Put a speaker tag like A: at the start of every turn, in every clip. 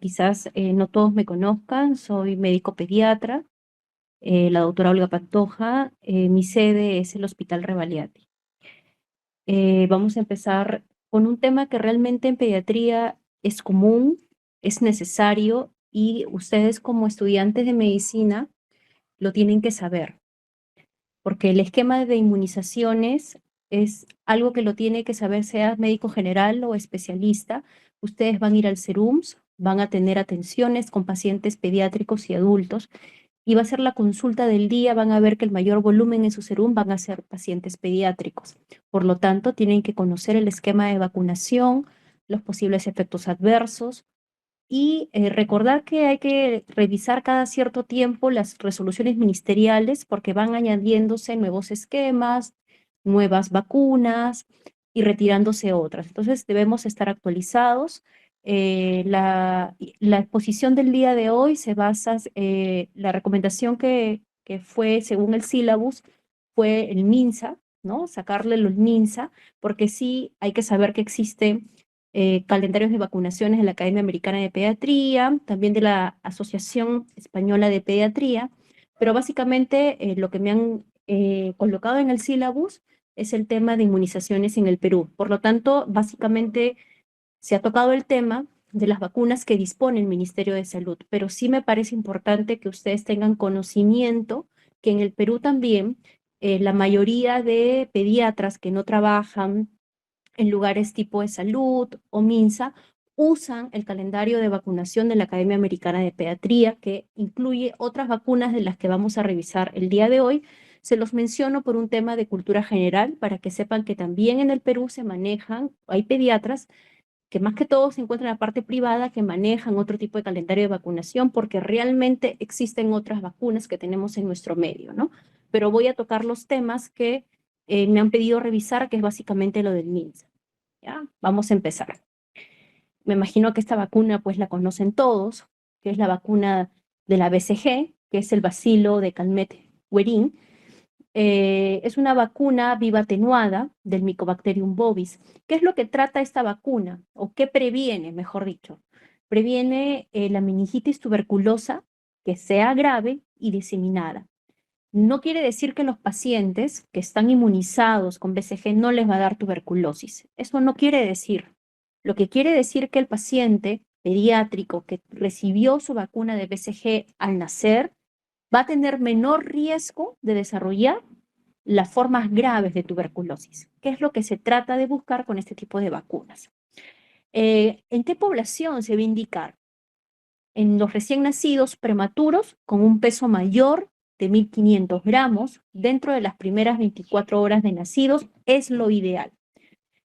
A: quizás no todos me conozcan, soy médico pediatra, la doctora Olga Pantoja. Mi sede es el Hospital Revaliati. Vamos a empezar con un tema que realmente en pediatría es común, es necesario y ustedes como estudiantes de medicina lo tienen que saber, porque el esquema de inmunizaciones es algo que lo tiene que saber sea médico general o especialista. Ustedes van a ir al SERUMS, van a tener atenciones con pacientes pediátricos y adultos y va a ser la consulta del día, van a ver que el mayor volumen en su serum van a ser pacientes pediátricos. Por lo tanto, tienen que conocer el esquema de vacunación, los posibles efectos adversos y recordar que hay que revisar cada cierto tiempo las resoluciones ministeriales porque van añadiéndose nuevos esquemas, nuevas vacunas y retirándose otras. Entonces debemos estar actualizados. La exposición del día de hoy se basa, la recomendación que fue según el sílabus fue el MINSA, ¿no? Sacarle los MINSA, porque sí hay que saber que existe calendarios de vacunaciones de la Academia Americana de Pediatría, también de la Asociación Española de Pediatría, pero básicamente lo que me han colocado en el sílabus es el tema de inmunizaciones en el Perú. Por lo tanto, básicamente se ha tocado el tema de las vacunas que dispone el Ministerio de Salud, pero sí me parece importante que ustedes tengan conocimiento que en el Perú también la mayoría de pediatras que no trabajan en lugares tipo de salud o MINSA, usan el calendario de vacunación de la Academia Americana de Pediatría, que incluye otras vacunas de las que vamos a revisar el día de hoy. Se los menciono por un tema de cultura general, para que sepan que también en el Perú se manejan, hay pediatras que más que todo se encuentran en la parte privada que manejan otro tipo de calendario de vacunación, porque realmente existen otras vacunas que tenemos en nuestro medio, ¿no? Pero voy a tocar los temas que me han pedido revisar, que es básicamente lo del MINSA. ¿Ya? Vamos a empezar. Me imagino que esta vacuna pues la conocen todos, que es la vacuna de la BCG, que es el bacilo de Calmette-Guerin. Es una vacuna viva atenuada del Mycobacterium bovis. ¿Qué es lo que trata esta vacuna? ¿O qué previene, mejor dicho? Previene la meningitis tuberculosa que sea grave y diseminada. No quiere decir que los pacientes que están inmunizados con BCG no les va a dar tuberculosis. Eso no quiere decir. Lo que quiere decir que el paciente pediátrico que recibió su vacuna de BCG al nacer va a tener menor riesgo de desarrollar las formas graves de tuberculosis, que es lo que se trata de buscar con este tipo de vacunas. ¿En qué población se va a indicar? En los recién nacidos prematuros con un peso mayor de 1.500 gramos dentro de las primeras 24 horas de nacidos es lo ideal.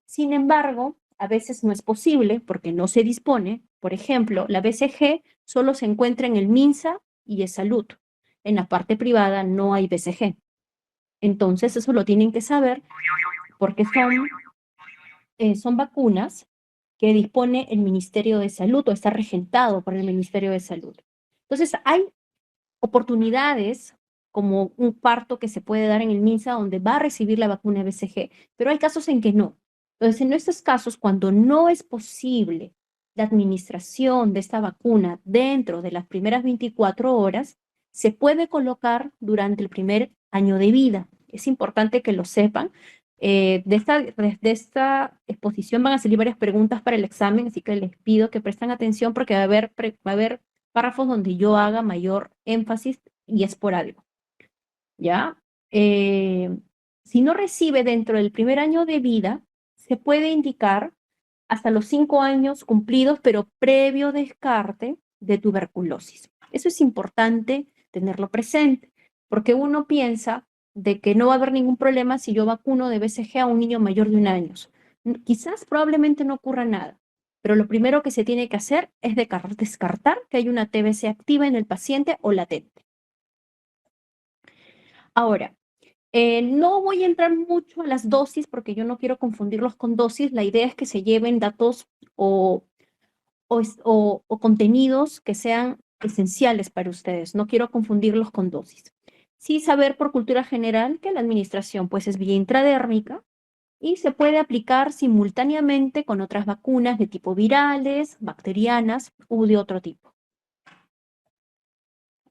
A: Sin embargo, a veces no es posible porque no se dispone. Por ejemplo, la BCG solo se encuentra en el MINSA y ESalud. En la parte privada no hay BCG. Entonces, eso lo tienen que saber porque son vacunas que dispone el Ministerio de Salud o está regentado por el Ministerio de Salud. Entonces, hay oportunidades como un parto que se puede dar en el MINSA donde va a recibir la vacuna BCG, pero hay casos en que no. Entonces, en estos casos, cuando no es posible la administración de esta vacuna dentro de las primeras 24 horas, se puede colocar durante el primer año de vida. Es importante que lo sepan. De esta exposición van a salir varias preguntas para el examen, así que les pido que presten atención porque va a haber párrafos donde yo haga mayor énfasis y esporádico, ¿ya? Eh, si no recibe dentro del primer año de vida, se puede indicar hasta los 5 años cumplidos, pero previo descarte de tuberculosis. Eso es importante tenerlo presente, porque uno piensa de que no va a haber ningún problema si yo vacuno de BCG a un niño mayor de 1 año. Quizás probablemente no ocurra nada, pero lo primero que se tiene que hacer es descartar que hay una TBC activa en el paciente o latente. Ahora, no voy a entrar mucho a las dosis porque yo no quiero confundirlos con dosis. La idea es que se lleven datos o contenidos que sean esenciales para ustedes. No quiero confundirlos con dosis. Sí saber por cultura general que la administración pues es vía intradérmica, y se puede aplicar simultáneamente con otras vacunas de tipo virales, bacterianas u de otro tipo.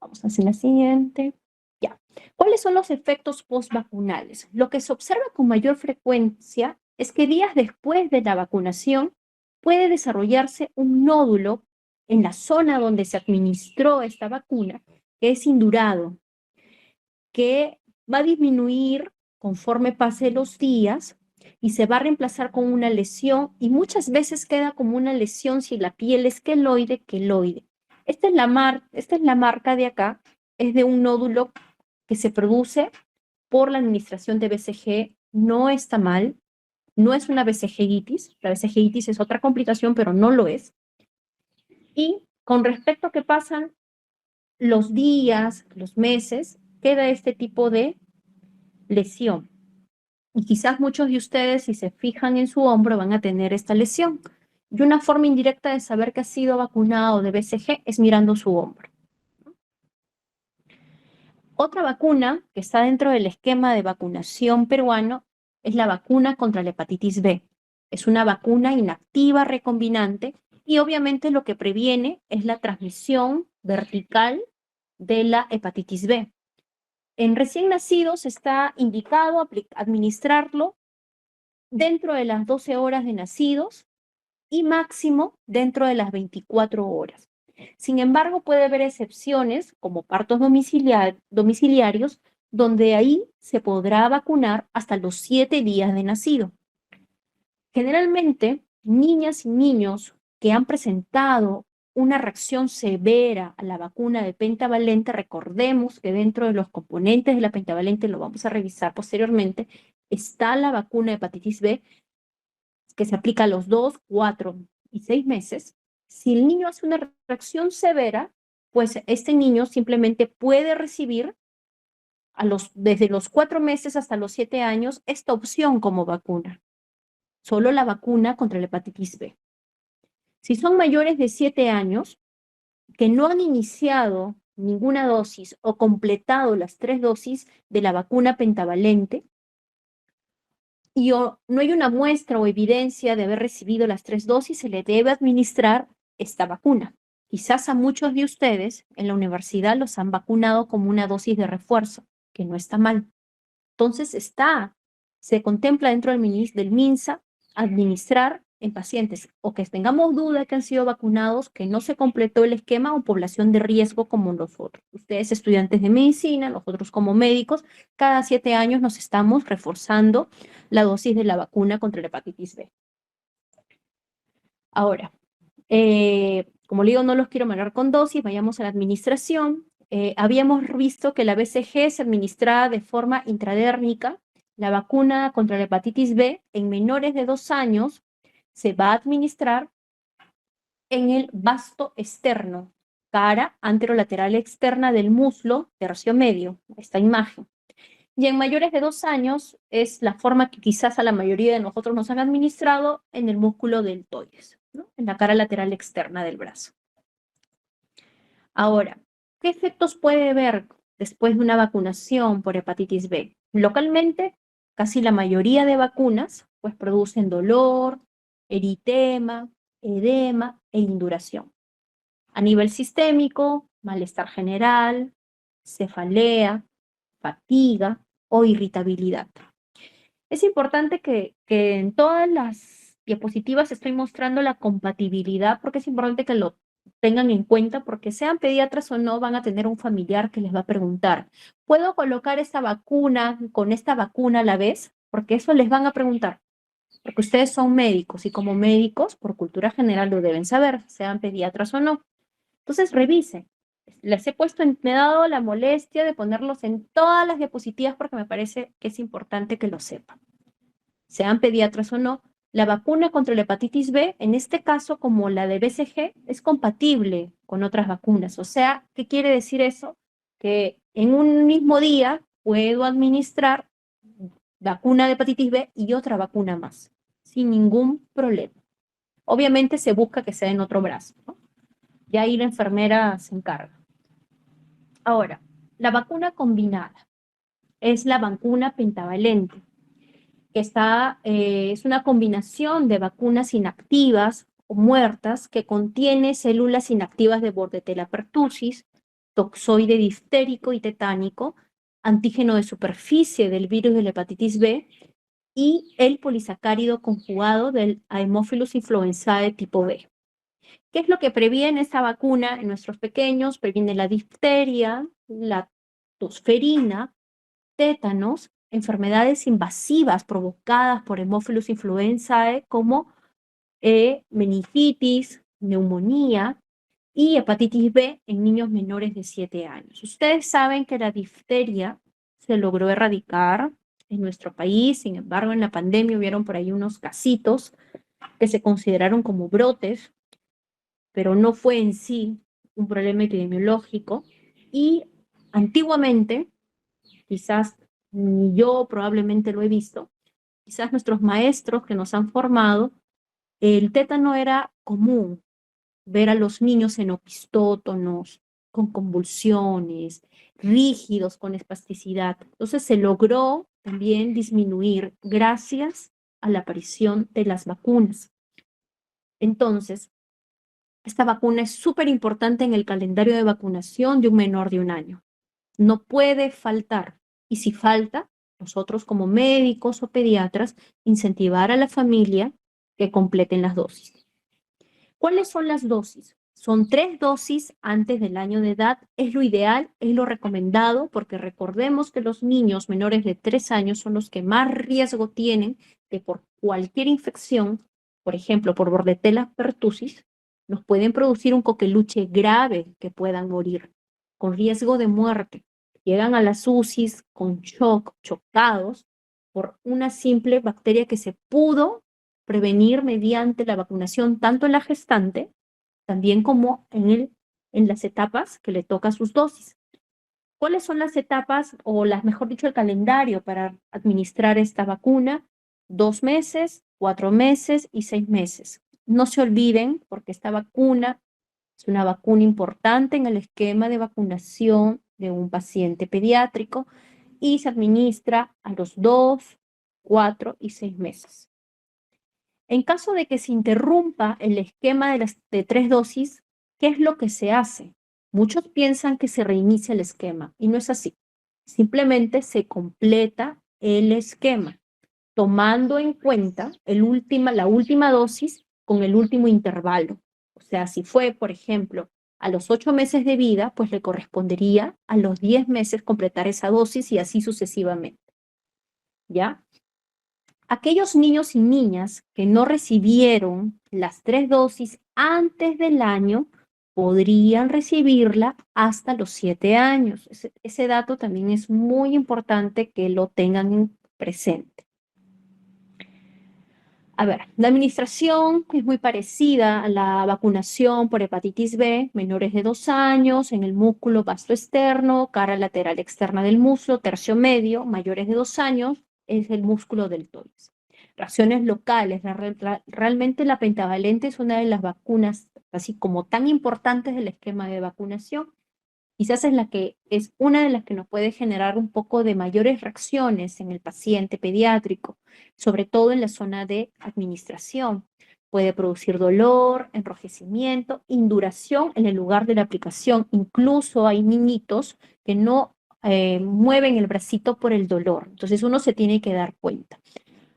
A: Vamos a hacer la siguiente. Ya. ¿Cuáles son los efectos postvacunales? Lo que se observa con mayor frecuencia es que días después de la vacunación puede desarrollarse un nódulo en la zona donde se administró esta vacuna, que es indurado, que va a disminuir conforme pase los días y se va a reemplazar con una lesión y muchas veces queda como una lesión si la piel es queloide, queloide. Esta es la marca de acá, es de un nódulo que se produce por la administración de BCG, no está mal, no es una BCGitis, la BCGitis es otra complicación, pero no lo es. Y con respecto a que pasan los días, los meses, queda este tipo de lesión. Y quizás muchos de ustedes, si se fijan en su hombro, van a tener esta lesión. Y una forma indirecta de saber que ha sido vacunado de BCG es mirando su hombro. Otra vacuna que está dentro del esquema de vacunación peruano es la vacuna contra la hepatitis B. Es una vacuna inactiva recombinante y obviamente lo que previene es la transmisión vertical de la hepatitis B. En recién nacidos está indicado administrarlo dentro de las 12 horas de nacidos y máximo dentro de las 24 horas. Sin embargo, puede haber excepciones como partos domiciliarios, donde ahí se podrá vacunar hasta los 7 días de nacido. Generalmente, niñas y niños que han presentado una reacción severa a la vacuna de pentavalente, recordemos que dentro de los componentes de la pentavalente, lo vamos a revisar posteriormente, está la vacuna de hepatitis B, que se aplica a los 2, 4 y 6 meses. Si el niño hace una reacción severa, pues este niño simplemente puede recibir desde los 4 meses hasta los 7 años esta opción como vacuna. Solo la vacuna contra la hepatitis B. Si son mayores de 7 años, que no han iniciado ninguna dosis o completado las 3 dosis de la vacuna pentavalente, y no hay una muestra o evidencia de haber recibido las 3 dosis, se le debe administrar esta vacuna. Quizás a muchos de ustedes en la universidad los han vacunado como una dosis de refuerzo, que no está mal. Entonces se contempla dentro del MINSA administrar en pacientes o que tengamos duda que han sido vacunados, que no se completó el esquema o población de riesgo como nosotros. Ustedes estudiantes de medicina, nosotros como médicos, cada 7 años nos estamos reforzando la dosis de la vacuna contra la hepatitis B. Ahora, como le digo, no los quiero marear con dosis, vayamos a la administración. Habíamos visto que la BCG se administraba de forma intradérmica. La vacuna contra la hepatitis B en menores de 2 años se va a administrar en el vasto externo, cara anterolateral externa del muslo, tercio medio, esta imagen. Y en mayores de 2 años es la forma que quizás a la mayoría de nosotros nos han administrado en el músculo deltoides, ¿no? En la cara lateral externa del brazo. Ahora, ¿qué efectos puede haber después de una vacunación por hepatitis B? Localmente, casi la mayoría de vacunas pues producen dolor, eritema, edema e induración. A nivel sistémico, malestar general, cefalea, fatiga o irritabilidad. Es importante que en todas las diapositivas estoy mostrando la compatibilidad porque es importante que lo tengan en cuenta porque sean pediatras o no van a tener un familiar que les va a preguntar, ¿puedo colocar esta vacuna con esta vacuna a la vez? Porque eso les van a preguntar, porque ustedes son médicos y como médicos, por cultura general lo deben saber, sean pediatras o no. Entonces revisen. Me he dado la molestia de ponerlos en todas las diapositivas porque me parece que es importante que lo sepan. Sean pediatras o no, la vacuna contra la hepatitis B, en este caso como la de BCG, es compatible con otras vacunas. O sea, ¿qué quiere decir eso? Que en un mismo día puedo administrar vacuna de hepatitis B y otra vacuna más, sin ningún problema. Obviamente se busca que sea en otro brazo, ¿no? Ya ahí la enfermera se encarga. Ahora, la vacuna combinada es la vacuna pentavalente. que es una combinación de vacunas inactivas o muertas que contiene células inactivas de Bordetella pertussis, toxoide diftérico y tetánico, antígeno de superficie del virus de la hepatitis B y el polisacárido conjugado del Haemophilus influenzae tipo B. ¿Qué es lo que previene esta vacuna en nuestros pequeños? Previene la difteria, la tosferina, tétanos, enfermedades invasivas provocadas por Haemophilus influenzae como meningitis, neumonía y hepatitis B en niños menores de 7 años. Ustedes saben que la difteria se logró erradicar en nuestro país, sin embargo, en la pandemia hubieron por ahí unos casitos que se consideraron como brotes, pero no fue en sí un problema epidemiológico. Y antiguamente, quizás ni yo probablemente lo he visto, quizás nuestros maestros que nos han formado, el tétano era común, ver a los niños en opistótonos, con convulsiones, rígidos, con espasticidad. Entonces se logró también disminuir gracias a la aparición de las vacunas. Entonces, esta vacuna es súper importante en el calendario de vacunación de un menor de 1 año. No puede faltar. Y si falta, nosotros como médicos o pediatras, incentivar a la familia que completen las dosis. ¿Cuáles son las dosis? Son 3 dosis antes del año de edad. Es lo ideal, es lo recomendado, porque recordemos que los niños menores de 3 años son los que más riesgo tienen de por cualquier infección, por ejemplo, por Bordetella pertussis, nos pueden producir un coqueluche grave que puedan morir, con riesgo de muerte. Llegan a las UCIs con shock, chocados, por una simple bacteria que se pudo prevenir mediante la vacunación tanto en la gestante, también como en las etapas que le toca sus dosis. ¿Cuáles son las etapas o mejor dicho, el calendario para administrar esta vacuna? 2 meses, 4 meses y 6 meses. No se olviden, porque esta vacuna es una vacuna importante en el esquema de vacunación de un paciente pediátrico y se administra a los 2, 4 y 6 meses. En caso de que se interrumpa el esquema de 3 dosis, ¿qué es lo que se hace? Muchos piensan que se reinicia el esquema y no es así. Simplemente se completa el esquema, tomando en cuenta la última dosis con el último intervalo. O sea, si fue, por ejemplo, a los 8 meses de vida, pues le correspondería a los 10 meses completar esa dosis y así sucesivamente. ¿Ya? Aquellos niños y niñas que no recibieron las 3 dosis antes del año podrían recibirla hasta los 7 años. Ese dato también es muy importante que lo tengan presente. A ver, la administración es muy parecida a la vacunación por hepatitis B, menores de 2 años, en el músculo vasto externo, cara lateral externa del muslo, tercio medio, mayores de 2 años, es el músculo deltoides. Reacciones locales, realmente la pentavalente es una de las vacunas, así como tan importantes del esquema de vacunación. Quizás es una de las que nos puede generar un poco de mayores reacciones en el paciente pediátrico, sobre todo en la zona de administración. Puede producir dolor, enrojecimiento, induración en el lugar de la aplicación. Incluso hay niñitos que no mueven el bracito por el dolor. Entonces uno se tiene que dar cuenta.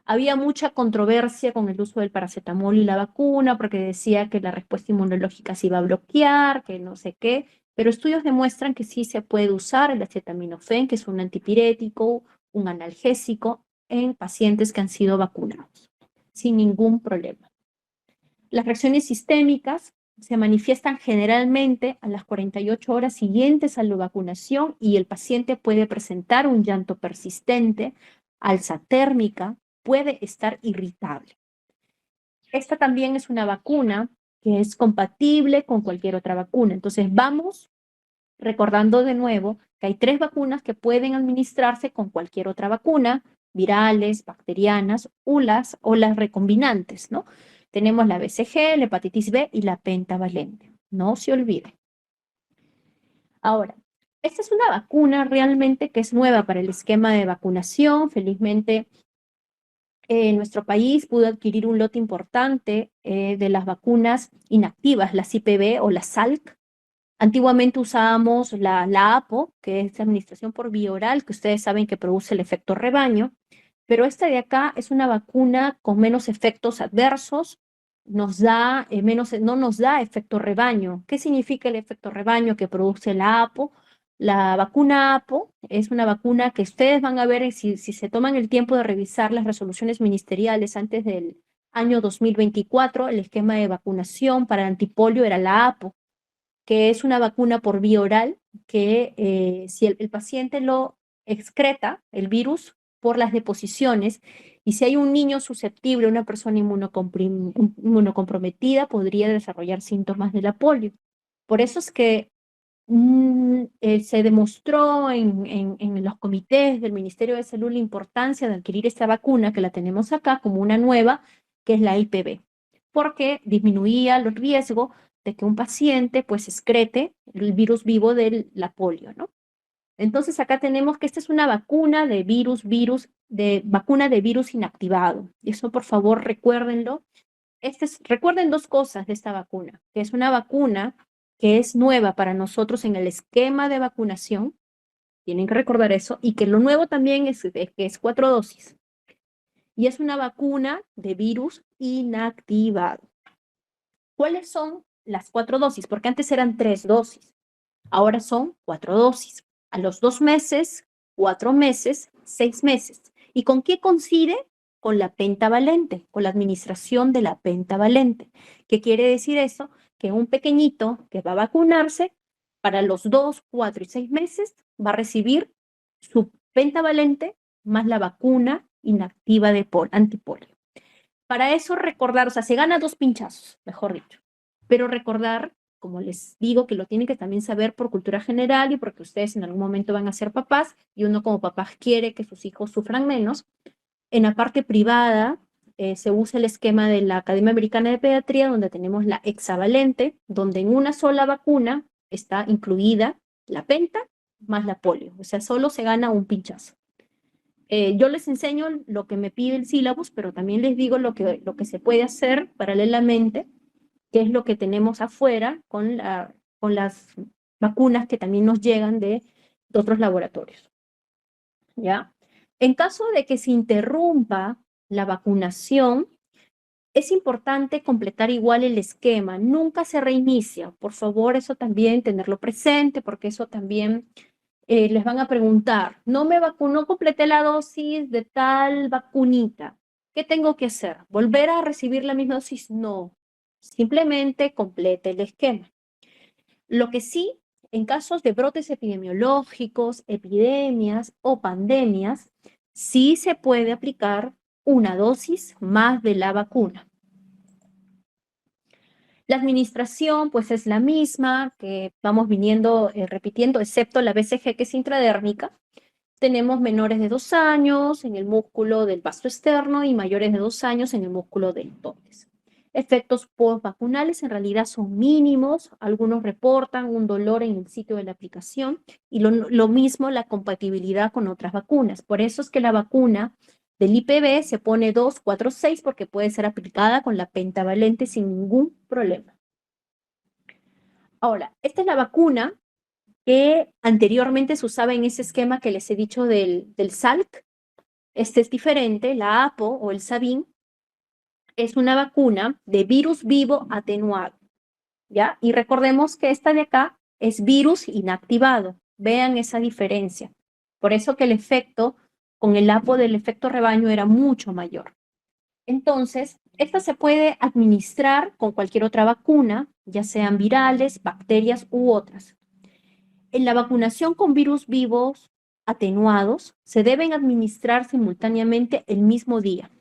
A: Había mucha controversia con el uso del paracetamol y la vacuna porque decía que la respuesta inmunológica se iba a bloquear, que no sé qué, pero estudios demuestran que sí se puede usar el acetaminofén, que es un antipirético, un analgésico, en pacientes que han sido vacunados, sin ningún problema. Las reacciones sistémicas se manifiestan generalmente a las 48 horas siguientes a la vacunación y el paciente puede presentar un llanto persistente, alza térmica, puede estar irritable. Esta también es una vacuna que es compatible con cualquier otra vacuna. Entonces vamos recordando de nuevo que hay 3 vacunas que pueden administrarse con cualquier otra vacuna, virales, bacterianas, o las recombinantes, ¿no? Tenemos la BCG, la hepatitis B y la pentavalente. No se olvide. Ahora, esta es una vacuna realmente que es nueva para el esquema de vacunación. Felizmente nuestro país pudo adquirir un lote importante de las vacunas inactivas, las IPV o las SALC. Antiguamente usábamos la APO, que es la administración por vía oral, que ustedes saben que produce el efecto rebaño, pero esta de acá es una vacuna con menos efectos adversos, nos da no nos da efecto rebaño. ¿Qué significa el efecto rebaño que produce la APO? La vacuna APO es una vacuna que ustedes van a ver si se toman el tiempo de revisar las resoluciones ministeriales antes del año 2024, el esquema de vacunación para antipolio era la APO, que es una vacuna por vía oral, que si el paciente lo excreta, el virus, por las deposiciones, y si hay un niño susceptible, una persona inmunocomprometida, podría desarrollar síntomas de la polio. Por eso es que se demostró en los comités del Ministerio de Salud la importancia de adquirir esta vacuna, que la tenemos acá como una nueva, que es la IPV, porque disminuía el riesgo de que un paciente pues excrete el virus vivo de la polio, ¿no? Entonces acá tenemos que esta es una vacuna de vacuna de virus inactivado. Y eso por favor recuérdenlo. Recuerden dos cosas de esta vacuna, que es una vacuna que es nueva para nosotros en el esquema de vacunación, tienen que recordar eso, y que lo nuevo también es que es 4 dosis. Y es una vacuna de virus inactivado. ¿Cuáles son las 4 dosis? Porque antes eran 3 dosis, ahora son 4 dosis. A los 2 meses, 4 meses, 6 meses. ¿Y con qué coincide? Con la pentavalente, con la administración de la pentavalente. ¿Qué quiere decir eso? Que un pequeñito que va a vacunarse para los 2, 4 y 6 meses va a recibir su pentavalente más la vacuna inactiva de antipolio. Para eso recordar, o sea, se gana 2 pinchazos, mejor dicho, pero recordar, como les digo, que lo tienen que también saber por cultura general y porque ustedes en algún momento van a ser papás y uno como papás quiere que sus hijos sufran menos. En la parte privada se usa el esquema de la Academia Americana de Pediatría, donde tenemos la hexavalente, donde en una sola vacuna está incluida la penta más la polio, o sea, solo se gana un pinchazo. Yo les enseño lo que me pide el sílabus, pero también les digo lo que se puede hacer paralelamente, que es lo que tenemos afuera con las vacunas que también nos llegan de otros laboratorios. ¿Ya? En caso de que se interrumpa la vacunación, es importante completar igual el esquema. Nunca se reinicia. Por favor, eso también tenerlo presente, porque eso también les van a preguntar, no me vacunó, completé la dosis de tal vacunita. ¿Qué tengo que hacer? ¿Volver a recibir la misma dosis? No, simplemente complete el esquema. Lo que sí, en casos de brotes epidemiológicos, epidemias o pandemias, sí se puede aplicar una dosis más de la vacuna. La administración, pues, es la misma que vamos viniendo repitiendo, excepto la BCG, que es intradérmica. Tenemos menores de 2 años en el músculo del vasto externo y mayores de 2 años en el músculo del tórax. Efectos postvacunales en realidad son mínimos, algunos reportan un dolor en el sitio de la aplicación y lo mismo la compatibilidad con otras vacunas. Por eso es que la vacuna del IPV se pone 2, 4, 6 porque puede ser aplicada con la pentavalente sin ningún problema. Ahora, esta es la vacuna que anteriormente se usaba en ese esquema que les he dicho del SALC. Este es diferente, la APO o el Sabin es una vacuna de virus vivo atenuado, ¿ya? Y recordemos que esta de acá es virus inactivado. Vean esa diferencia. Por eso que el efecto con el APO del efecto rebaño era mucho mayor. Entonces, esta se puede administrar con cualquier otra vacuna, ya sean virales, bacterias u otras. En la vacunación con virus vivos atenuados, se deben administrar simultáneamente el mismo día.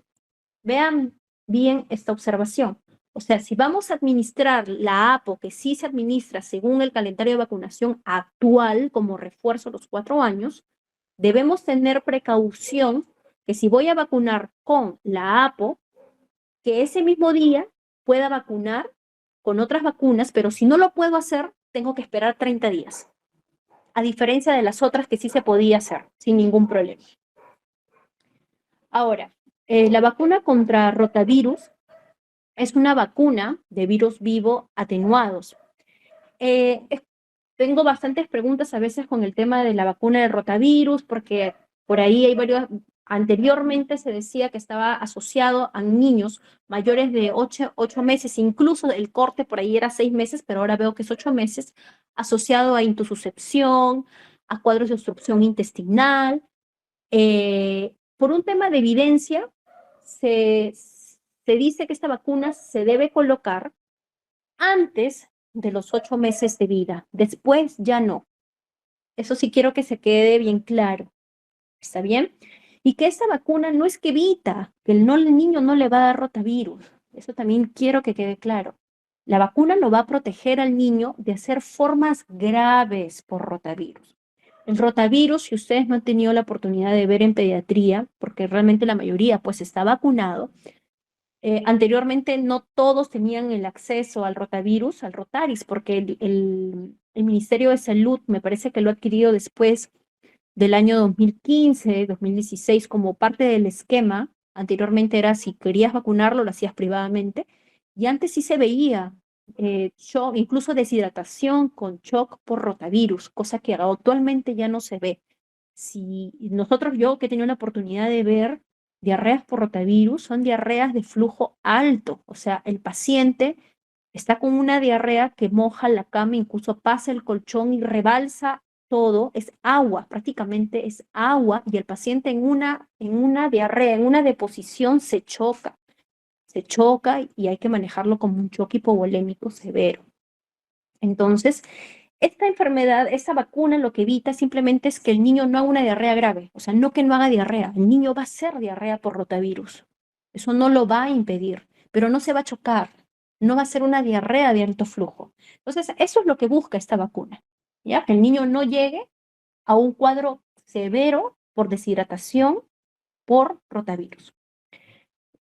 A: Vean bien esta observación. O sea, si vamos a administrar la APO, que sí se administra según el calendario de vacunación actual como refuerzo a los 4 años, debemos tener precaución que si voy a vacunar con la APO, que ese mismo día pueda vacunar con otras vacunas, pero si no lo puedo hacer, tengo que esperar 30 días, a diferencia de las otras que sí se podía hacer sin ningún problema. Ahora, La vacuna contra rotavirus es una vacuna de virus vivo atenuados. Eh, es- Tengo bastantes preguntas a veces con el tema de la vacuna del rotavirus, porque por ahí hay varios, anteriormente se decía que estaba asociado a niños mayores de 8 meses, incluso el corte por ahí era 6 meses, pero ahora veo que es 8 meses, asociado a intususcepción, a cuadros de obstrucción intestinal. Por un tema de evidencia, se, se dice que esta vacuna se debe colocar antes de los 8 meses de vida. Después ya no. Eso sí quiero que se quede bien claro. ¿Está bien? Y que esta vacuna no es que evita que el niño no le va a dar rotavirus. Eso también quiero que quede claro. La vacuna lo va a proteger al niño de hacer formas graves por rotavirus. El rotavirus, si ustedes no han tenido la oportunidad de ver en pediatría, porque realmente la mayoría pues está vacunado, anteriormente no todos tenían el acceso al rotavirus, al rotaris, porque el Ministerio de Salud me parece que lo ha adquirido después del año 2015, 2016, como parte del esquema. Anteriormente era si querías vacunarlo, lo hacías privadamente, y antes sí se veía shock, incluso deshidratación con shock por rotavirus, cosa que actualmente ya no se ve. Si nosotros, yo que he tenido la oportunidad de ver diarreas por rotavirus, son diarreas de flujo alto, o sea, el paciente está con una diarrea que moja la cama, incluso pasa el colchón y rebalsa todo, es agua, prácticamente es agua, y el paciente en una diarrea, en una deposición se choca y hay que manejarlo como un choque hipovolémico severo. Entonces, esta enfermedad, esta vacuna lo que evita simplemente es que el niño no haga una diarrea grave, o sea, no que no haga diarrea, el niño va a hacer diarrea por rotavirus. Eso no lo va a impedir, pero no se va a chocar, no va a ser una diarrea de alto flujo. Entonces, eso es lo que busca esta vacuna, ¿ya? Que el niño no llegue a un cuadro severo por deshidratación por rotavirus.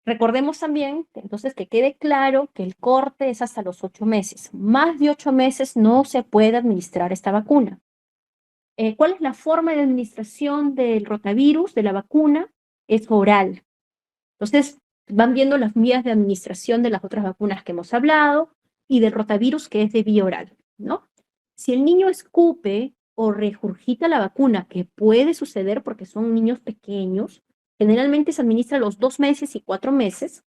A: Recordemos también, entonces, que quede claro que el corte es hasta los 8 meses. Más de 8 meses no se puede administrar esta vacuna. ¿Cuál es la forma de administración del rotavirus, de la vacuna? Es oral. Entonces, van viendo las vías de administración de las otras vacunas que hemos hablado y del rotavirus, que es de vía oral, ¿no? Si el niño escupe o regurgita la vacuna, que puede suceder porque son niños pequeños, generalmente se administra a los 2 meses y 4 meses,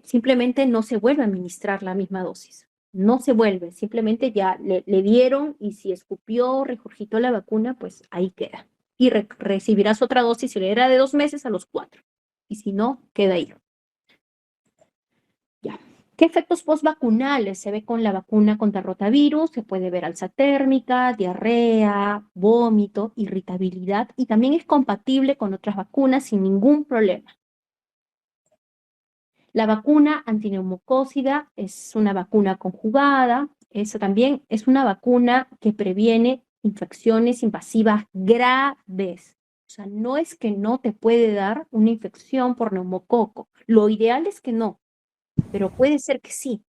A: simplemente no se vuelve a administrar la misma dosis. No se vuelve, simplemente ya le dieron y si escupió, regurgitó la vacuna, pues ahí queda. Y recibirás otra dosis si le era de 2 meses a los 4. Y si no, queda ahí. Ya. ¿Qué efectos postvacunales se ve con la vacuna contra rotavirus? Se puede ver alza térmica, diarrea, vómito, irritabilidad y también es compatible con otras vacunas sin ningún problema. La vacuna antineumocócida es una vacuna conjugada. Eso también es una vacuna que previene infecciones invasivas graves. O sea, no es que no te puede dar una infección por neumococo. Lo ideal es que no, pero puede ser que sí.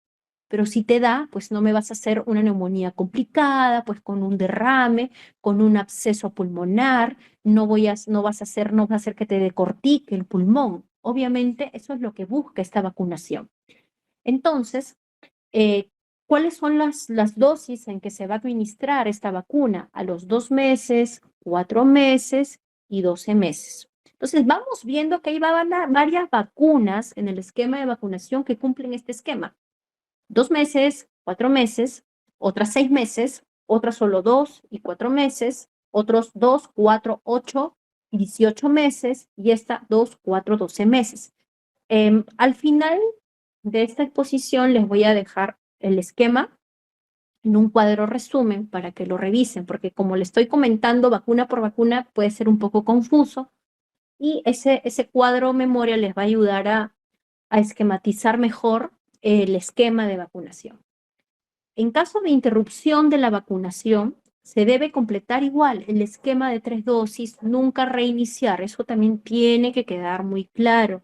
A: Pero si te da, pues no me vas a hacer una neumonía complicada, pues con un derrame, con un absceso pulmonar, no va a hacer que te decortique el pulmón. Obviamente, eso es lo que busca esta vacunación. Entonces, eh, ¿cuáles son las dosis en que se va a administrar esta vacuna? A los 2 meses, 4 meses y 12 meses. Entonces, vamos viendo que hay varias vacunas en el esquema de vacunación que cumplen este esquema. 2 meses, 4 meses, otras 6 meses, otras solo 2 y 4 meses, otros 2, 4, 8 y 18 meses y esta 2, 4, 12 meses. Al final de esta exposición les voy a dejar el esquema en un cuadro resumen para que lo revisen, porque como le estoy comentando vacuna por vacuna puede ser un poco confuso y ese cuadro memoria les va a ayudar a esquematizar mejor el esquema de vacunación. En caso de interrupción de la vacunación, se debe completar igual el esquema de 3 dosis, nunca reiniciar. Eso también tiene que quedar muy claro.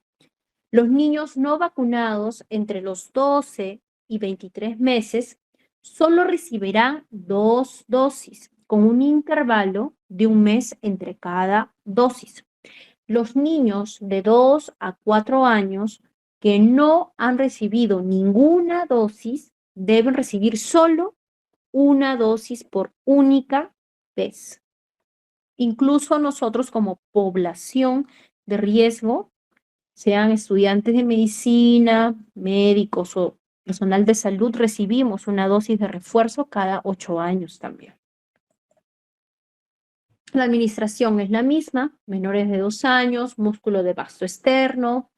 A: Los niños no vacunados entre los 12 y 23 meses solo recibirán 2 dosis, con un intervalo de un mes entre cada dosis. Los niños de 2 a 4 años que no han recibido ninguna dosis deben recibir solo una dosis por única vez. Incluso nosotros como población de riesgo, sean estudiantes de medicina, médicos o personal de salud, recibimos una dosis de refuerzo cada 8 años también. La administración es la misma, menores de 2 años, músculo de vasto externo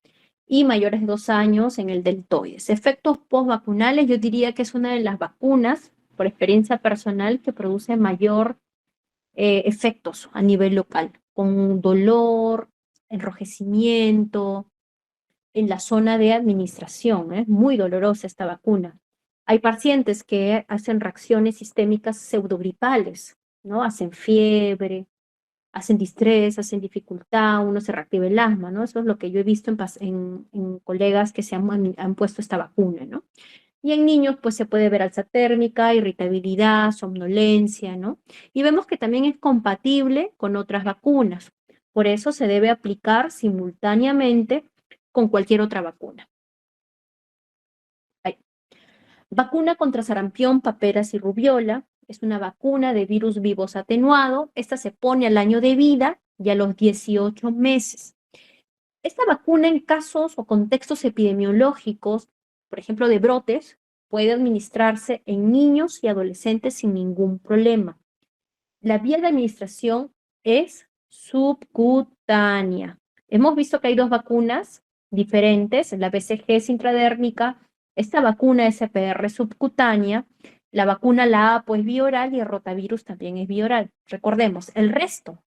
A: y mayores de 2 años en el deltoides. Efectos postvacunales, yo diría que es una de las vacunas, por experiencia personal, que produce mayor efectos a nivel local, con dolor, enrojecimiento, en la zona de administración. Es muy dolorosa esta vacuna. Hay pacientes que hacen reacciones sistémicas pseudogripales, ¿no? Hacen fiebre, hacen distrés, hacen dificultad, uno se reactiva el asma, ¿no? Eso es lo que yo he visto en colegas que han puesto esta vacuna, ¿no? Y en niños, pues se puede ver alza térmica, irritabilidad, somnolencia, ¿no? Y vemos que también es compatible con otras vacunas. Por eso se debe aplicar simultáneamente con cualquier otra vacuna. Ahí. Vacuna contra sarampión, paperas y rubiola. Es una vacuna de virus vivos atenuado. Esta se pone al año de vida y a los 18 meses. Esta vacuna en casos o contextos epidemiológicos, por ejemplo, de brotes, puede administrarse en niños y adolescentes sin ningún problema. La vía de administración es subcutánea. Hemos visto que hay dos vacunas diferentes, la BCG es intradérmica, esta vacuna SPR subcutánea, la vacuna la APO es bioral y el rotavirus también es bioral. Recordemos, el resto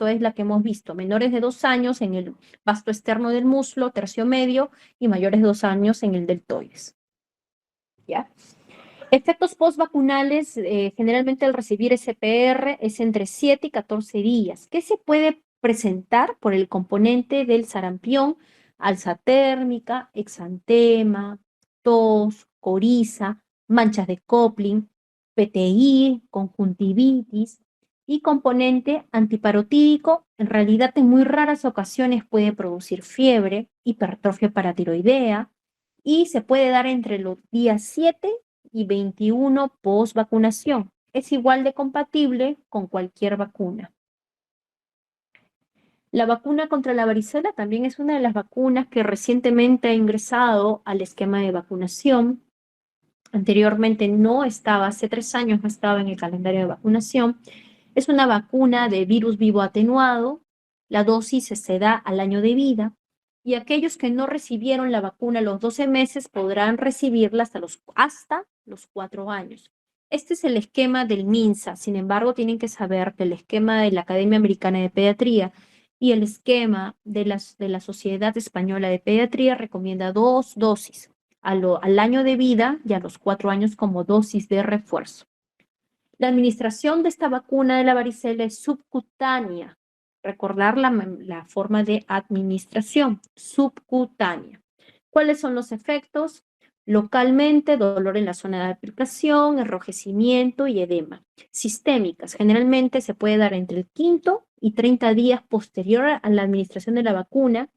A: es la que hemos visto, menores de 2 años en el vasto externo del muslo, tercio medio, y mayores de 2 años en el deltoides. ¿Ya? Efectos postvacunales, generalmente al recibir SPR es entre 7 y 14 días. ¿Qué se puede presentar por el componente del sarampión? Alza térmica, exantema, tos, coriza, manchas de Kopling, PTI, conjuntivitis y componente antiparotídico. En realidad, en muy raras ocasiones puede producir fiebre, hipertrofia paratiroidea y se puede dar entre los días 7 y 21 post vacunación. Es igual de compatible con cualquier vacuna. La vacuna contra la varicela también es una de las vacunas que recientemente ha ingresado al esquema de vacunación. Anteriormente no estaba, hace 3 años no estaba en el calendario de vacunación. Es una vacuna de virus vivo atenuado. La dosis se da al año de vida y aquellos que no recibieron la vacuna a los 12 meses podrán recibirla hasta los 4 años. Este es el esquema del MINSA. Sin embargo, tienen que saber que el esquema de la Academia Americana de Pediatría y el esquema de la Sociedad Española de Pediatría recomienda 2 dosis al año de vida y a los 4 años como dosis de refuerzo. La administración de esta vacuna de la varicela es subcutánea. Recordar la forma de administración, subcutánea. ¿Cuáles son los efectos? Localmente, dolor en la zona de aplicación, enrojecimiento y edema. Sistémicas, generalmente se puede dar entre el 5º y 30 días posterior a la administración de la vacuna.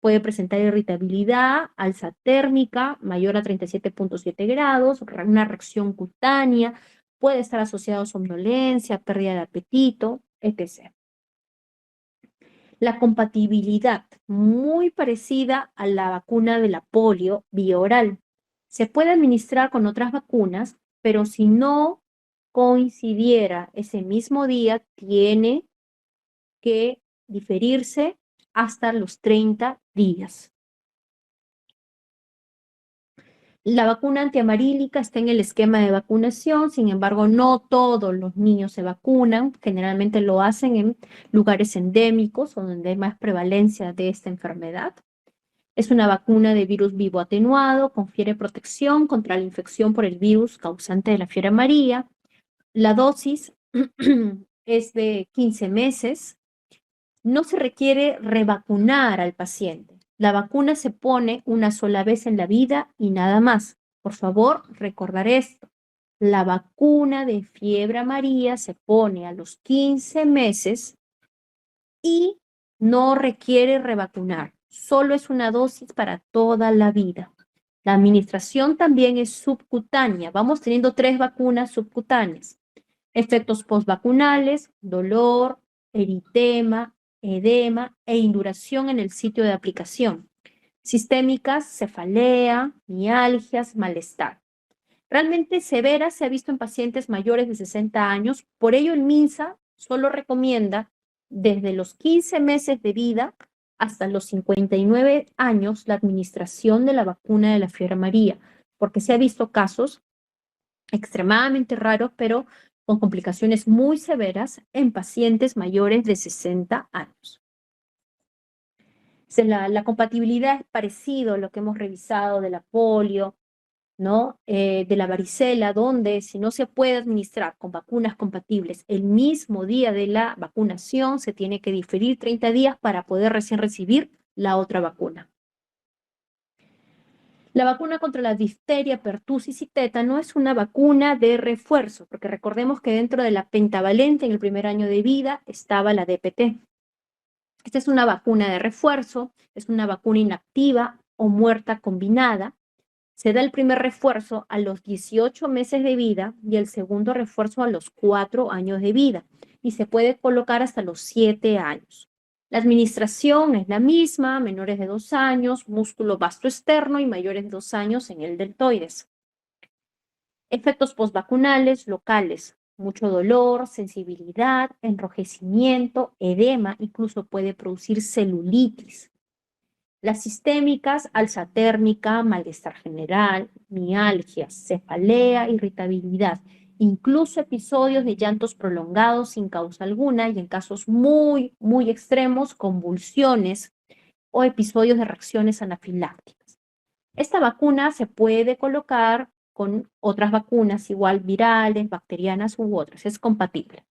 A: Puede presentar irritabilidad, alza térmica mayor a 37.7 grados, una reacción cutánea, puede estar asociado a somnolencia, pérdida de apetito, etc. La compatibilidad, muy parecida a la vacuna de la polio bioral. Se puede administrar con otras vacunas, pero si no coincidiera ese mismo día, tiene que diferirse hasta los 30 días. La vacuna antiamarílica está en el esquema de vacunación, sin embargo, no todos los niños se vacunan, generalmente lo hacen en lugares endémicos o donde hay más prevalencia de esta enfermedad. Es una vacuna de virus vivo atenuado, confiere protección contra la infección por el virus causante de la fiebre amarilla. La dosis es de 15 meses. No se requiere revacunar al paciente. La vacuna se pone una sola vez en la vida y nada más. Por favor, recordar esto. La vacuna de fiebre amarilla se pone a los 15 meses y no requiere revacunar, solo es una dosis para toda la vida. La administración también es subcutánea. Vamos teniendo 3 vacunas subcutáneas. Efectos postvacunales, dolor, eritema, edema e induración en el sitio de aplicación. Sistémicas, cefalea, mialgias, malestar. Realmente severa se ha visto en pacientes mayores de 60 años, por ello el MINSA solo recomienda desde los 15 meses de vida hasta los 59 años la administración de la vacuna de la fiebre amarilla, porque se ha visto casos extremadamente raros, pero con complicaciones muy severas en pacientes mayores de 60 años. La compatibilidad es parecido a lo que hemos revisado de la polio, ¿no? De la varicela, donde si no se puede administrar con vacunas compatibles el mismo día de la vacunación, se tiene que diferir 30 días para poder recién recibir la otra vacuna. La vacuna contra la difteria, pertusis y tétano es una vacuna de refuerzo, porque recordemos que dentro de la pentavalente en el primer año de vida estaba la DPT. Esta es una vacuna de refuerzo, es una vacuna inactiva o muerta combinada. Se da el primer refuerzo a los 18 meses de vida y el segundo refuerzo a los 4 años de vida y se puede colocar hasta los 7 años. La administración es la misma, menores de 2 años, músculo vasto externo y mayores de 2 años en el deltoides. Efectos postvacunales locales, mucho dolor, sensibilidad, enrojecimiento, edema, incluso puede producir celulitis. Las sistémicas, alza térmica, malestar general, mialgias, cefalea, irritabilidad, incluso episodios de llantos prolongados sin causa alguna y en casos muy, muy extremos, convulsiones o episodios de reacciones anafilácticas. Esta vacuna se puede colocar con otras vacunas, igual virales, bacterianas u otras, es compatible.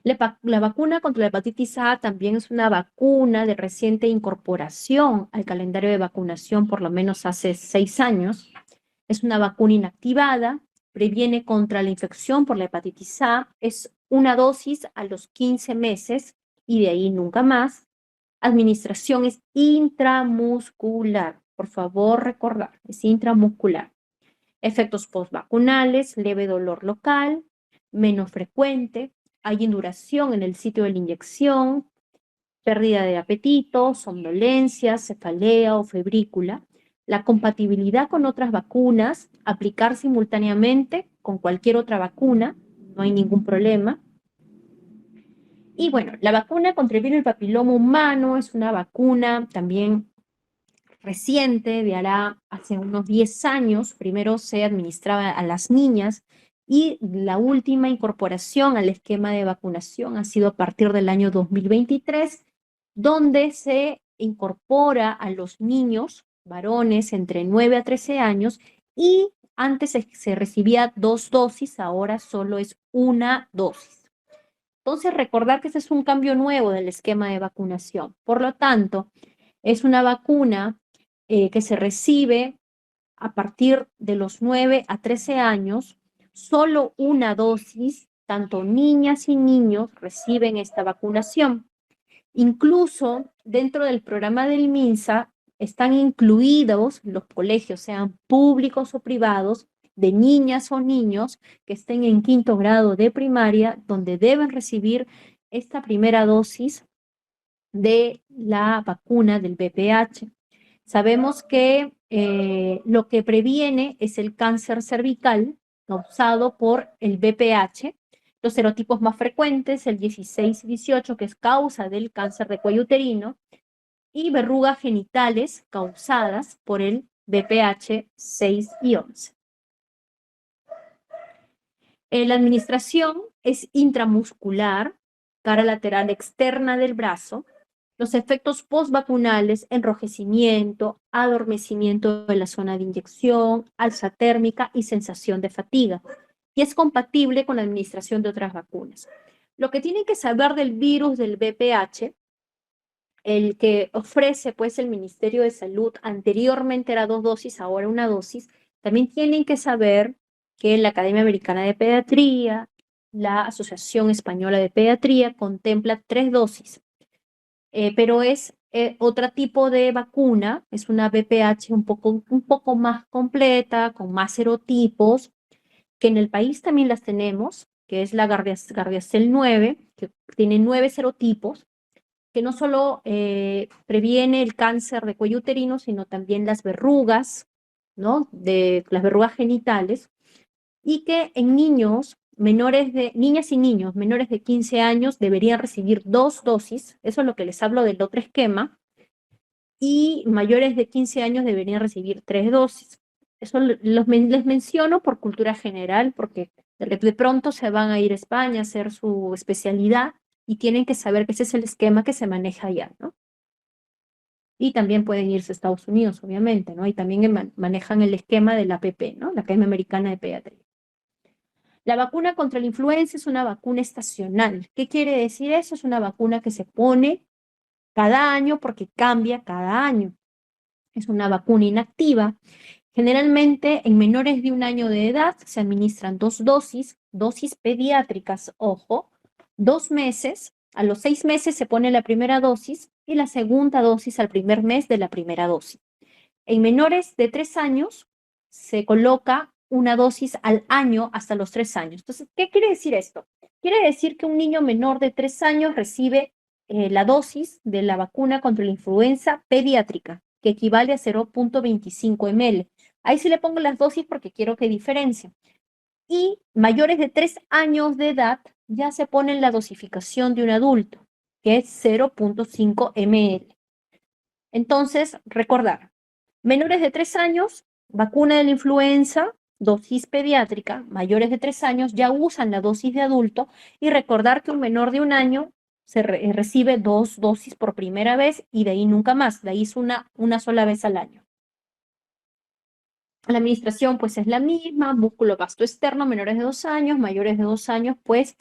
A: La vacuna contra la hepatitis A también es una vacuna de reciente incorporación al calendario de vacunación, por lo menos hace 6 años. Es una vacuna inactivada, previene contra la infección por la hepatitis A, es una dosis a los 15 meses y de ahí nunca más. Administración es intramuscular, por favor recordar, es intramuscular. Efectos postvacunales, leve dolor local, menos frecuente, hay induración en el sitio de la inyección, pérdida de apetito, somnolencia, cefalea o febrícula. La compatibilidad con otras vacunas, aplicar simultáneamente con cualquier otra vacuna, no hay ningún problema. Y bueno, la vacuna contra el virus del papiloma humano es una vacuna también reciente, de hará hace unos 10 años. Primero se administraba a las niñas y la última incorporación al esquema de vacunación ha sido a partir del año 2023, donde se incorpora a los niños varones entre 9 a 13 años y antes se recibía 2 dosis, ahora solo es una dosis. Entonces, recordar que este es un cambio nuevo del esquema de vacunación. Por lo tanto, es una vacuna que se recibe a partir de los 9 a 13 años, solo una dosis, tanto niñas y niños reciben esta vacunación. Incluso dentro del programa del MINSA están incluidos los colegios, sean públicos o privados, de niñas o niños que estén en 5º grado de primaria, donde deben recibir esta primera dosis de la vacuna del VPH. Sabemos que lo que previene es el cáncer cervical causado por el VPH. Los serotipos más frecuentes, el 16 y 18, que es causa del cáncer de cuello uterino, y verrugas genitales causadas por el VPH 6 y 11. La administración es intramuscular, cara lateral externa del brazo. Los efectos postvacunales, enrojecimiento, adormecimiento de la zona de inyección, alza térmica y sensación de fatiga. Y es compatible con la administración de otras vacunas. Lo que tienen que saber del virus del VPH, el que ofrece pues el Ministerio de Salud, anteriormente era 2 dosis, ahora una dosis, también tienen que saber que la Academia Americana de Pediatría, la Asociación Española de Pediatría contempla 3 dosis. pero es otro tipo de vacuna, es una VPH un poco más completa, con más serotipos, que en el país también las tenemos, que es la Gardasil 9, que tiene 9 serotipos, que no solo previene el cáncer de cuello uterino, sino también las verrugas, ¿no? De las verrugas genitales, y que en niñas y niños menores de 15 años deberían recibir 2 dosis, eso es lo que les hablo del otro esquema, y mayores de 15 años deberían recibir 3 dosis. Eso les menciono por cultura general, porque de pronto se van a ir a España a hacer su especialidad y tienen que saber que ese es el esquema que se maneja allá, ¿no? Y también pueden irse a Estados Unidos, obviamente, ¿no? Y también manejan el esquema de la APP, ¿no? La Academia Americana de Pediatría. La vacuna contra la influenza es una vacuna estacional. ¿Qué quiere decir eso? Es una vacuna que se pone cada año porque cambia cada año. Es una vacuna inactiva. Generalmente en menores de 1 año de edad se administran 2 dosis, dosis pediátricas, ojo, 2 meses. A los 6 meses se pone la primera dosis y la segunda dosis al primer mes de la primera dosis. En menores de 3 años se coloca una dosis al año hasta los 3 años. Entonces, ¿qué quiere decir esto? Quiere decir que un niño menor de 3 años recibe la dosis de la vacuna contra la influenza pediátrica, que equivale a 0.25 ml. Ahí sí le pongo las dosis porque quiero que diferencien. Y mayores de 3 años de edad ya se pone la dosificación de un adulto, que es 0.5 ml. Entonces, recordar, menores de 3 años, vacuna de la influenza, dosis pediátrica, mayores de 3 años ya usan la dosis de adulto y recordar que un menor de 1 año recibe 2 dosis por primera vez y de ahí nunca más, de ahí es una sola vez al año. La administración pues es la misma, músculo vasto externo, menores de 2 años, mayores de 2 años pues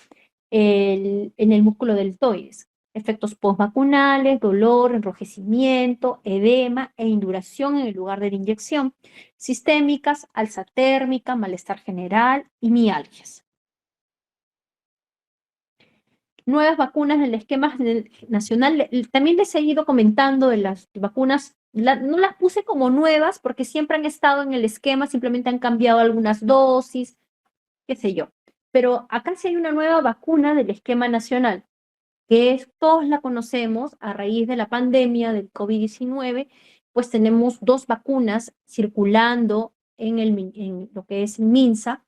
A: en el músculo deltoides. Efectos postvacunales, dolor, enrojecimiento, edema e induración en el lugar de la inyección. Sistémicas, alza térmica, malestar general y mialgias. Nuevas vacunas del esquema nacional. También les he ido comentando de las vacunas, no las puse como nuevas porque siempre han estado en el esquema, simplemente han cambiado algunas dosis, qué sé yo. Pero acá sí hay una nueva vacuna del esquema nacional, que es, todos la conocemos a raíz de la pandemia del COVID-19, pues tenemos 2 vacunas circulando en lo que es MINSA.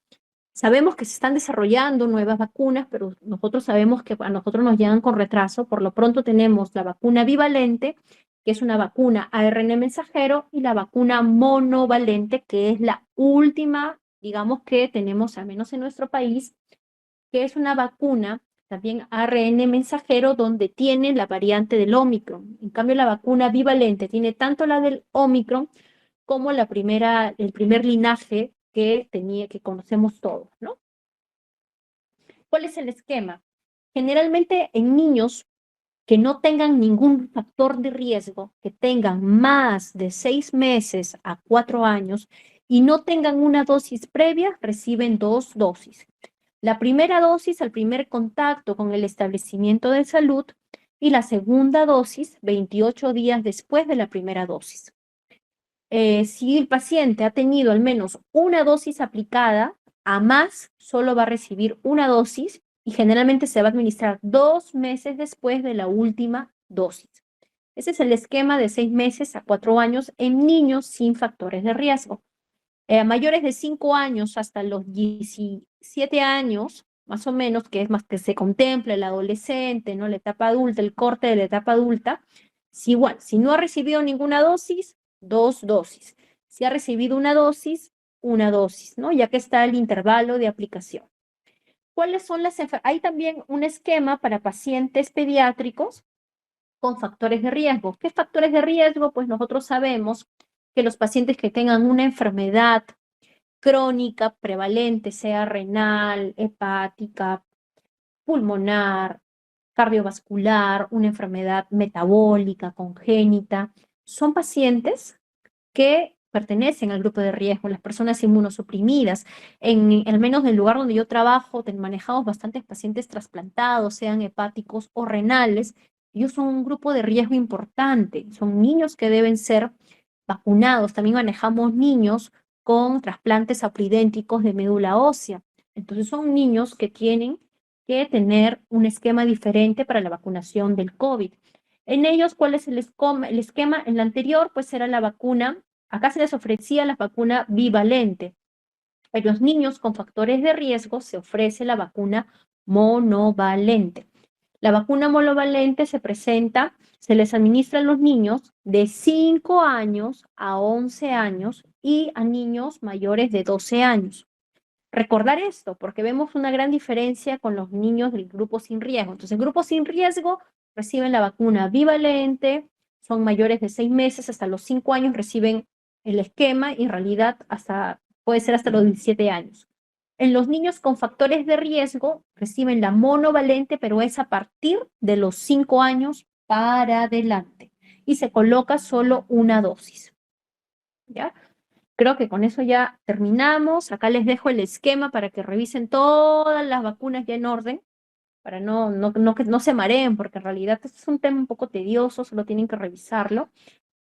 A: Sabemos que se están desarrollando nuevas vacunas, pero nosotros sabemos que a nosotros nos llegan con retraso. Por lo pronto tenemos la vacuna bivalente, que es una vacuna ARN mensajero, y la vacuna monovalente, que es la última, digamos, que tenemos, al menos en nuestro país, que es una vacuna también ARN mensajero donde tiene la variante del Omicron. En cambio, la vacuna bivalente tiene tanto la del Omicron como el primer linaje que conocemos todos, ¿no? ¿Cuál es el esquema? Generalmente en niños que no tengan ningún factor de riesgo, que tengan más de 6 meses a 4 años y no tengan una dosis previa, reciben 2 dosis. La primera dosis al primer contacto con el establecimiento de salud y la segunda dosis 28 días después de la primera dosis. Si el paciente ha tenido al menos una dosis aplicada, a más solo va a recibir una dosis y generalmente se va a administrar 2 meses después de la última dosis. Ese es el esquema de 6 meses a 4 años en niños sin factores de riesgo. Mayores de 5 años hasta los 17 años, más o menos, que es más que se contempla el adolescente, ¿no? La etapa adulta, el corte de la etapa adulta, si igual, si no ha recibido ninguna dosis, 2 dosis. Si ha recibido una dosis, ¿no? Ya que está el intervalo de aplicación. ¿Cuáles son las enfermedades? Hay también un esquema para pacientes pediátricos con factores de riesgo. ¿Qué factores de riesgo? Pues nosotros sabemos que los pacientes que tengan una enfermedad crónica prevalente, sea renal, hepática, pulmonar, cardiovascular, una enfermedad metabólica, congénita, son pacientes que pertenecen al grupo de riesgo, las personas inmunosuprimidas. Al menos en el lugar donde yo trabajo, manejamos bastantes pacientes trasplantados, sean hepáticos o renales, ellos son un grupo de riesgo importante, son niños que deben ser vacunados. También manejamos niños con trasplantes aplidénticos de médula ósea. Entonces son niños que tienen que tener un esquema diferente para la vacunación del COVID. En ellos, ¿cuál es el esquema? En la anterior, pues era la vacuna, acá se les ofrecía la vacuna bivalente. En los niños con factores de riesgo se ofrece la vacuna monovalente. La vacuna monovalente se les administra a los niños de 5 años a 11 años y a niños mayores de 12 años. Recordar esto, porque vemos una gran diferencia con los niños del grupo sin riesgo. Entonces, el grupo sin riesgo reciben la vacuna bivalente, son mayores de 6 meses, hasta los 5 años reciben el esquema y en realidad puede ser hasta los 17 años. En los niños con factores de riesgo reciben la monovalente, pero es a partir de los 5 años para adelante y se coloca solo una dosis. ¿Ya? Creo que con eso ya terminamos. Acá les dejo el esquema para que revisen todas las vacunas ya en orden, para que no se mareen, porque en realidad este es un tema un poco tedioso, solo tienen que revisarlo.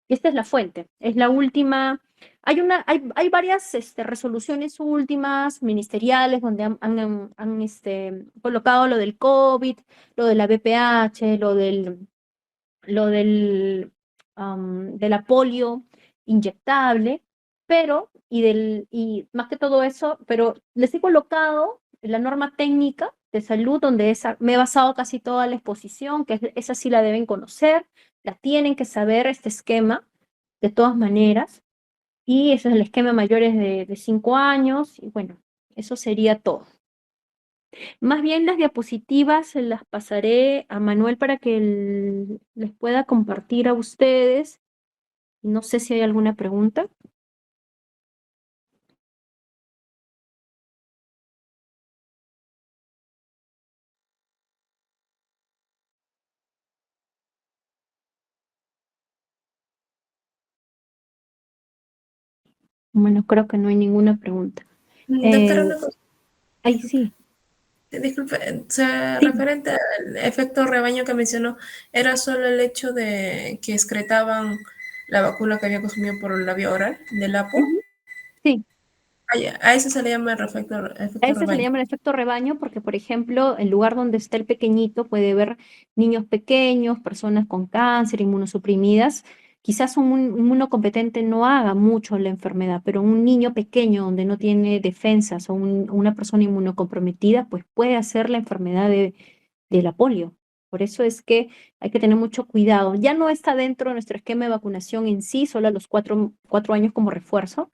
A: Y esta es la fuente, es la última. Hay varias resoluciones últimas ministeriales donde han colocado lo del COVID, lo de la BPH, de la polio inyectable, y más que todo eso, pero les he colocado la norma técnica de salud, donde me he basado casi toda la exposición, esa sí la deben conocer, la tienen que saber, este esquema, de todas maneras, y ese es el esquema mayores de 5 años, y bueno, eso sería todo. Más bien las diapositivas se las pasaré a Manuel para que les pueda compartir a ustedes. No sé si hay alguna pregunta. Bueno, creo que no hay ninguna pregunta.
B: Doctora, una cosa,
A: Ay, sí.
B: disculpe, o sea,
A: Sí.
B: referente al efecto rebaño que mencionó, ¿era solo el hecho de que excretaban la vacuna que había consumido por la vía oral del APO?
A: Ujú, sí.
B: A eso se le llama el
A: A
B: efecto
A: eso se le
B: rebaño.
A: llama el efecto rebaño porque, por ejemplo, el lugar donde está el pequeñito puede haber niños pequeños, personas con cáncer, inmunosuprimidas. Quizás un inmunocompetente no haga mucho la enfermedad, pero un niño pequeño donde no tiene defensas o una persona inmunocomprometida, pues puede hacer la enfermedad de la polio. Por eso es que hay que tener mucho cuidado. Ya no está dentro de nuestro esquema de vacunación en sí, solo a los 4 años como refuerzo,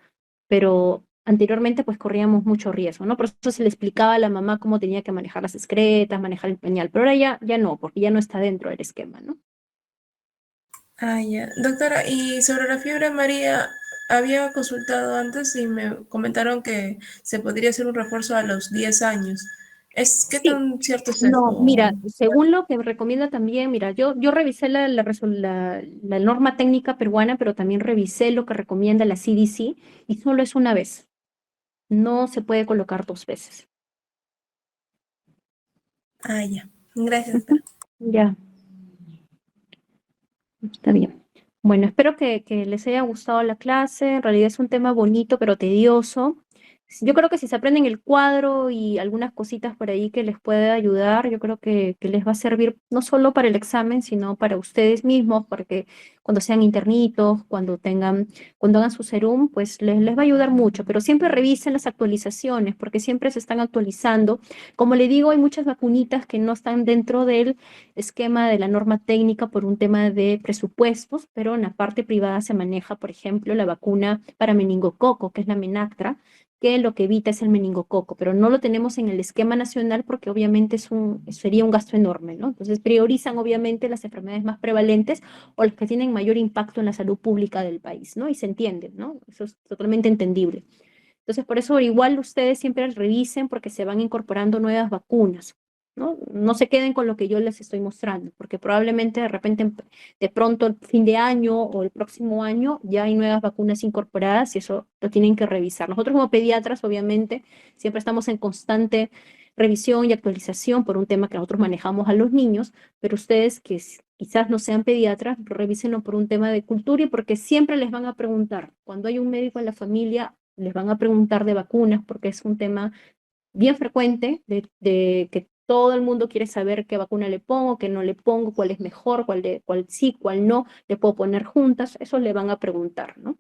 A: pero anteriormente pues corríamos mucho riesgo, ¿no? Por eso se le explicaba a la mamá cómo tenía que manejar las excretas, manejar el pañal, pero ahora ya no, porque ya no está dentro del esquema, ¿no?
B: Ah, ya. Doctora, y sobre la fiebre amarilla, había consultado antes y me comentaron que se podría hacer un refuerzo a los 10 años. ¿Qué
A: Sí,
B: tan cierto es
A: no,
B: esto?
A: mira, según lo que me recomienda también, mira, yo revisé la norma técnica peruana, pero también revisé lo que recomienda la CDC y solo es una vez, no se puede colocar 2 veces.
B: Ah, ya. Gracias,
A: Ujú,
B: doctora.
A: ya, está bien. Bueno, espero que les haya gustado la clase. En realidad es un tema bonito, pero tedioso. Yo creo que si se aprenden el cuadro y algunas cositas por ahí que les puede ayudar, yo creo que les va a servir no solo para el examen, sino para ustedes mismos, porque cuando sean internitos, cuando hagan su serum, pues les va a ayudar mucho. Pero siempre revisen las actualizaciones, porque siempre se están actualizando. Como le digo, hay muchas vacunitas que no están dentro del esquema de la norma técnica por un tema de presupuestos, pero en la parte privada se maneja, por ejemplo, la vacuna para meningococo, que es la Menactra, que lo que evita es el meningococo, pero no lo tenemos en el esquema nacional porque obviamente sería un gasto enorme, ¿no? Entonces priorizan obviamente las enfermedades más prevalentes o las que tienen mayor impacto en la salud pública del país, ¿no? Y se entiende, ¿no? Eso es totalmente entendible. Entonces, por eso igual ustedes siempre revisen porque se van incorporando nuevas vacunas, ¿no? No se queden con lo que yo les estoy mostrando, porque probablemente de repente, de pronto, el fin de año o el próximo año ya hay nuevas vacunas incorporadas y eso lo tienen que revisar. Nosotros como pediatras, obviamente, siempre estamos en constante revisión y actualización por un tema que nosotros manejamos a los niños, pero ustedes que quizás no sean pediatras, revísenlo por un tema de cultura y porque siempre les van a preguntar, cuando hay un médico en la familia, les van a preguntar de vacunas porque es un tema bien frecuente de que todo el mundo quiere saber qué vacuna le pongo, qué no le pongo, cuál es mejor, cuál sí, cuál no, le puedo poner juntas, eso le van a preguntar, ¿no?